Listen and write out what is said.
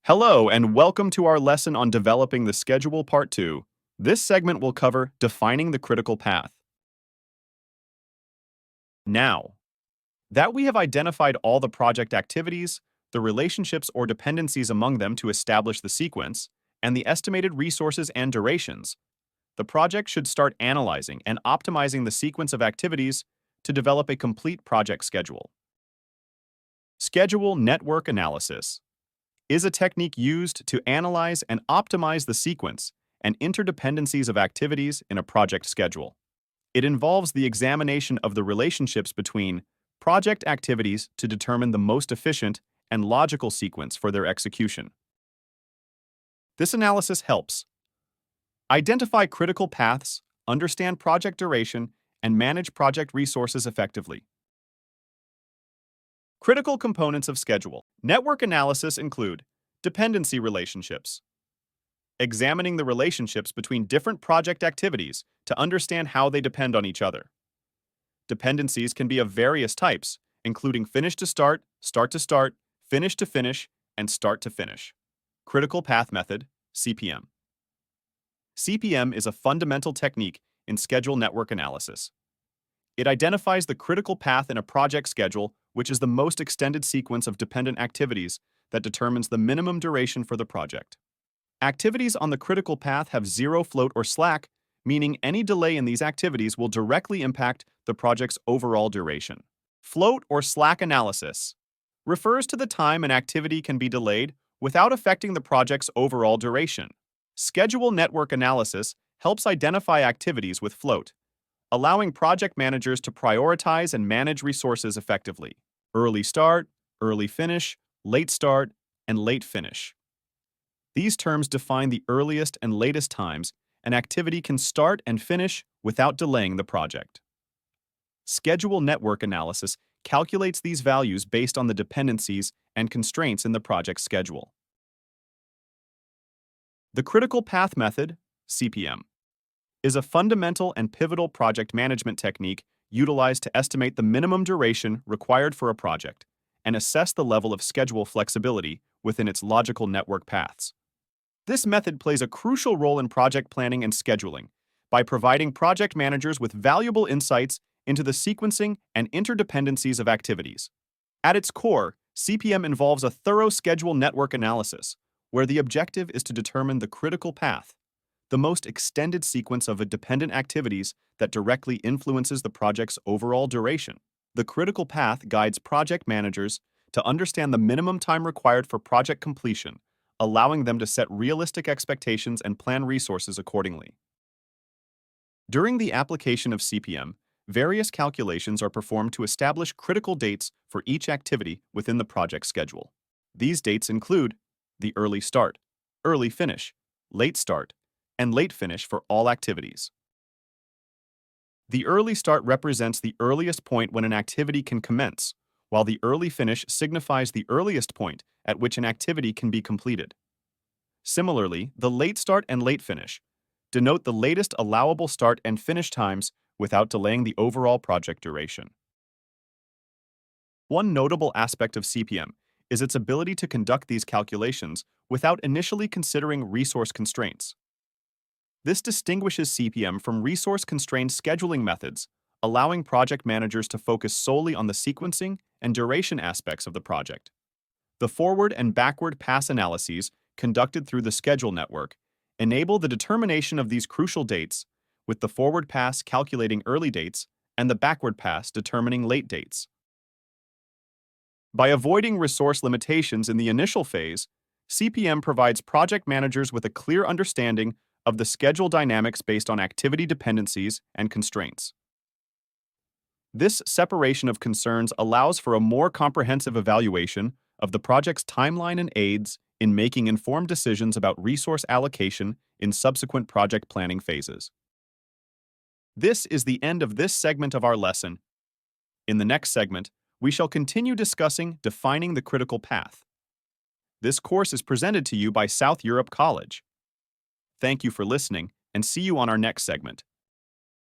Hello, and welcome to our lesson on developing the schedule part 2. This segment will cover defining the critical path. Now, that we have identified all the project activities, the relationships or dependencies among them to establish the sequence, and the estimated resources and durations, the project should start analyzing and optimizing the sequence of activities to develop a complete project schedule. Schedule network analysis is a technique used to analyze and optimize the sequence and interdependencies of activities in a project schedule. It involves the examination of the relationships between project activities to determine the most efficient and logical sequence for their execution. This analysis helps identify critical paths, understand project duration, and manage project resources effectively. Critical components of schedule. Network analysis include dependency relationships, examining the relationships between different project activities to understand how they depend on each other. Dependencies can be of various types, including finish to start to start, finish to finish, and start to finish. Critical path method, CPM. CPM is a fundamental technique in schedule network analysis. It identifies the critical path in a project schedule, which is the most extended sequence of dependent activities that determines the minimum duration for the project. Activities on the critical path have zero float or slack, meaning any delay in these activities will directly impact the project's overall duration. Float or slack analysis refers to the time an activity can be delayed without affecting the project's overall duration. Schedule network analysis helps identify activities with float, allowing project managers to prioritize and manage resources effectively. Early start, early finish, late start, and late finish. These terms define the earliest and latest times an activity can start and finish without delaying the project. Schedule network analysis calculates these values based on the dependencies and constraints in the project schedule. The critical path method, CPM, is a fundamental and pivotal project management technique utilized to estimate the minimum duration required for a project and assess the level of schedule flexibility within its logical network paths. This method plays a crucial role in project planning and scheduling by providing project managers with valuable insights into the sequencing and interdependencies of activities. At its core, CPM involves a thorough schedule network analysis, where the objective is to determine the critical path, the most extended sequence of dependent activities that directly influences the project's overall duration. The critical path guides project managers to understand the minimum time required for project completion, allowing them to set realistic expectations and plan resources accordingly. During the application of CPM, various calculations are performed to establish critical dates for each activity within the project schedule. These dates include the early start, early finish, late start, and late finish for all activities. The early start represents the earliest point when an activity can commence, while the early finish signifies the earliest point at which an activity can be completed. Similarly, the late start and late finish denote the latest allowable start and finish times without delaying the overall project duration. One notable aspect of CPM is its ability to conduct these calculations without initially considering resource constraints. This distinguishes CPM from resource-constrained scheduling methods, allowing project managers to focus solely on the sequencing and duration aspects of the project. The forward and backward pass analyses conducted through the schedule network enable the determination of these crucial dates, with the forward pass calculating early dates and the backward pass determining late dates. By avoiding resource limitations in the initial phase, CPM provides project managers with a clear understanding of the schedule dynamics based on activity dependencies and constraints. This separation of concerns allows for a more comprehensive evaluation of the project's timeline and aids in making informed decisions about resource allocation in subsequent project planning phases. This is the end of this segment of our lesson. In the next segment, we shall continue discussing defining the critical path. This course is presented to you by South Europe College. Thank you for listening, and see you on our next segment.